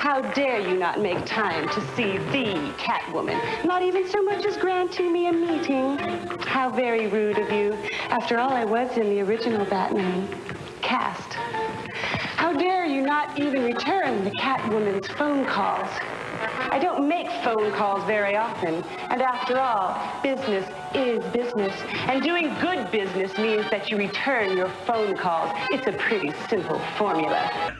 How dare you not make time to see the Catwoman? Not even so much as granting me a meeting. How very rude of you. After all, I was in the original Batman cast. How dare you not even return the Catwoman's phone calls? I don't make phone calls very often. And after all, business is business. And doing good business means that you return your phone calls. It's a pretty simple formula.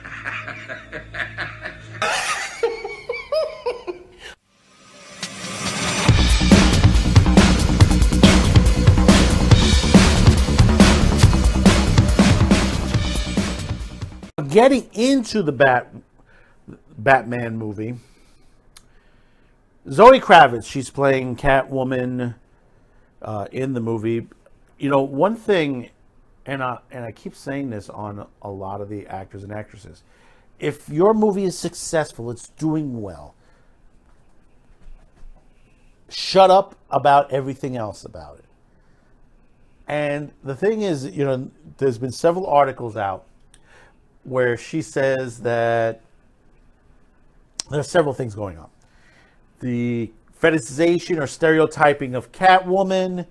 Getting into the Batman movie, Zoe Kravitz, she's playing Catwoman in the movie. You know, one thing, and I keep saying this on a lot of the actors and actresses, if your movie is successful, it's doing well, shut up about everything else about it. And the thing is, you know, there's been several articles out where she says that there's several things going on. The fetishization or stereotyping of Catwoman,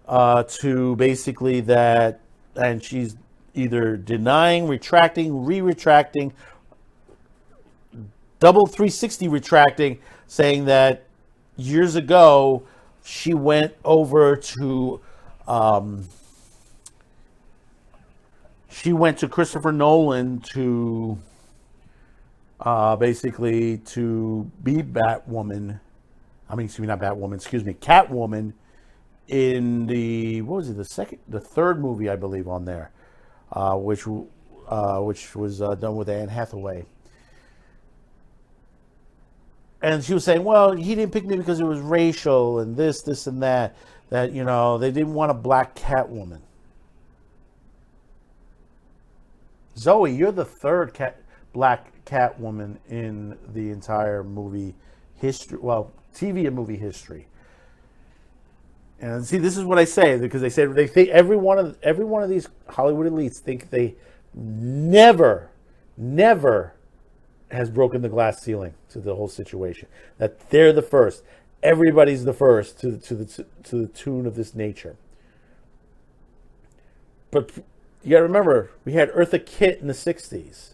to basically that, and she's either denying, retracting, re-retracting, double 360 retracting, saying that years ago she went over to Christopher Nolan to basically to be Batwoman. I mean, excuse me, not Batwoman. Excuse me, Catwoman in the the third movie, I believe, on there, which was done with Anne Hathaway. And she was saying, well, he didn't pick me because it was racial and this, and that. That, you know, they didn't want a black Catwoman. Zoe, you're the third black Catwoman in the entire movie history. Well, TV and movie history. And see, this is what I say, because they think every one of these Hollywood elites think they never has broken the glass ceiling to the whole situation. That they're the first. Everybody's the first to the tune of this nature. But you got to remember, we had Eartha Kitt in the 60s.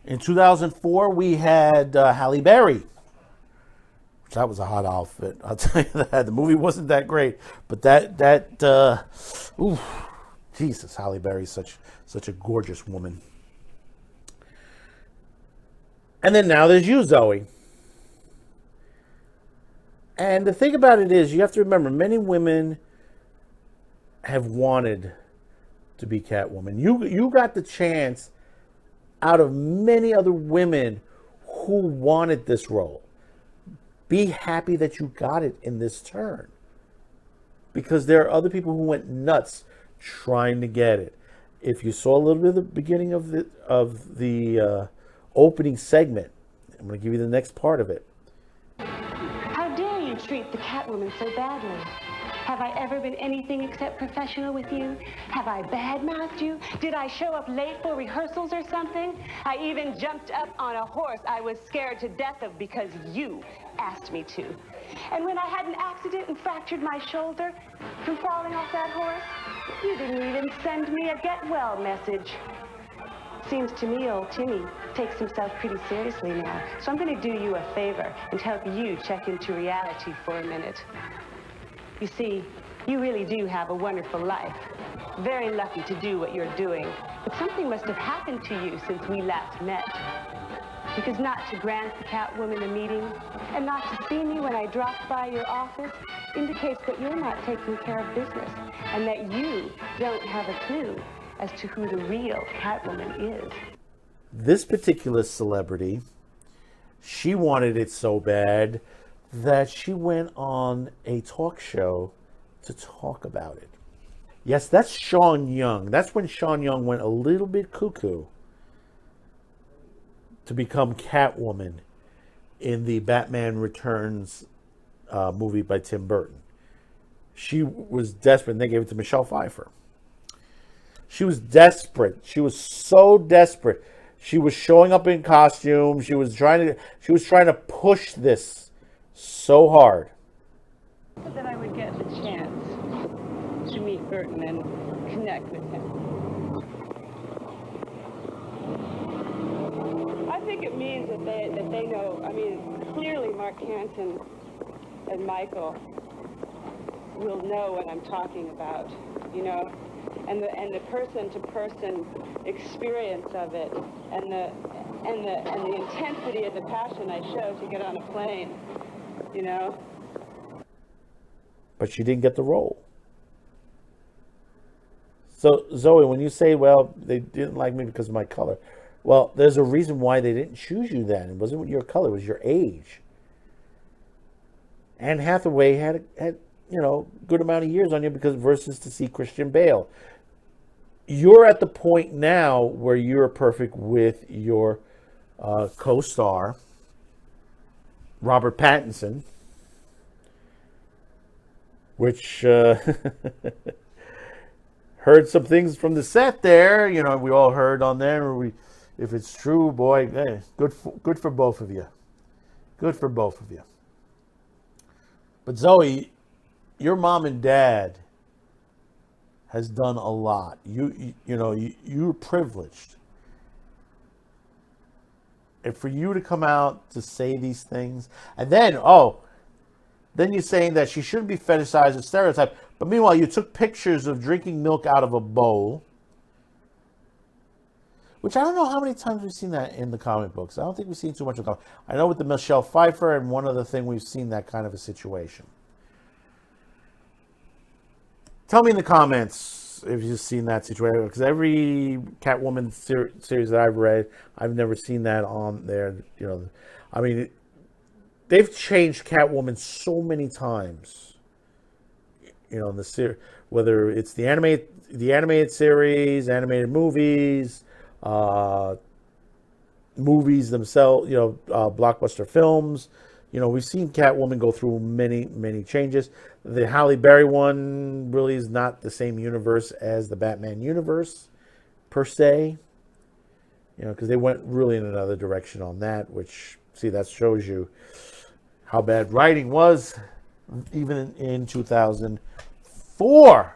In 2004, we had Halle Berry. That was a hot outfit. I'll tell you that. The movie wasn't that great, but Jesus, Halle Berry's such a gorgeous woman. And then now there's you, Zoe. And the thing about it is, you have to remember, many women have wanted to be Catwoman. You got the chance out of many other women who wanted this role. Be happy that you got it in this turn, because there are other people who went nuts trying to get it. If you saw a little bit of the beginning of the opening segment, I'm going to give you the next part of it. How dare you treat the Catwoman so badly? Have I ever been anything except professional with you? Have I badmouthed you? Did I show up late for rehearsals or something? I even jumped up on a horse I was scared to death of because you asked me to. And when I had an accident and fractured my shoulder from falling off that horse, you didn't even send me a get well message. Seems to me old Timmy takes himself pretty seriously now. So I'm going to do you a favor and help you check into reality for a minute. You see, you really do have a wonderful life. Very lucky to do what you're doing. But something must have happened to you since we last met. Because not to grant the Catwoman a meeting and not to see me when I dropped by your office indicates that you're not taking care of business and that you don't have a clue as to who the real Catwoman is. This particular celebrity, she wanted it so bad that she went on a talk show to talk about it. Yes, that's Sean Young. That's when Sean Young went a little bit cuckoo to become Catwoman in the Batman Returns movie by Tim Burton. She was desperate, and they gave it to Michelle Pfeiffer. She was desperate. She was so desperate. She was showing up in costume. She was trying to push this so hard. That I would get the chance to meet Burton and connect with him. I think it means that they know. I mean, clearly Mark Hansen and Michael will know what I'm talking about, you know, and the person-to-person experience of it, and the intensity of the passion I show to get on a plane, you know. But she didn't get the role. So, Zoe, when you say, well, they didn't like me because of my color, well, there's a reason why they didn't choose you then. It wasn't your color, it was your age. Anne Hathaway had good amount of years on you versus to see Christian Bale. You're at the point now where you're perfect with your co-star, Robert Pattinson, which heard some things from the set there. You know, we all heard on there. If it's true, boy, good for both of you. Good for both of you. But Zoe, your mom and dad has done a lot. You're privileged. And for you to come out to say these things, and then you're saying that she shouldn't be fetishized or stereotyped. But meanwhile, you took pictures of drinking milk out of a bowl, which I don't know how many times we've seen that in the comic books. I don't think we've seen too much of it. I know with the Michelle Pfeiffer and one other thing, we've seen that kind of a situation. Tell me in the comments if you've seen that situation, because every Catwoman series that I've read, I've never seen that on there. You know, I mean, they've changed Catwoman so many times. You know, in the series, whether it's the animated series, animated movies, movies themselves, blockbuster films. You know, we've seen Catwoman go through many, many changes. The Halle Berry one really is not the same universe as the Batman universe, per se. You know, because they went really in another direction on that, which, see, that shows you how bad writing was even in 2004.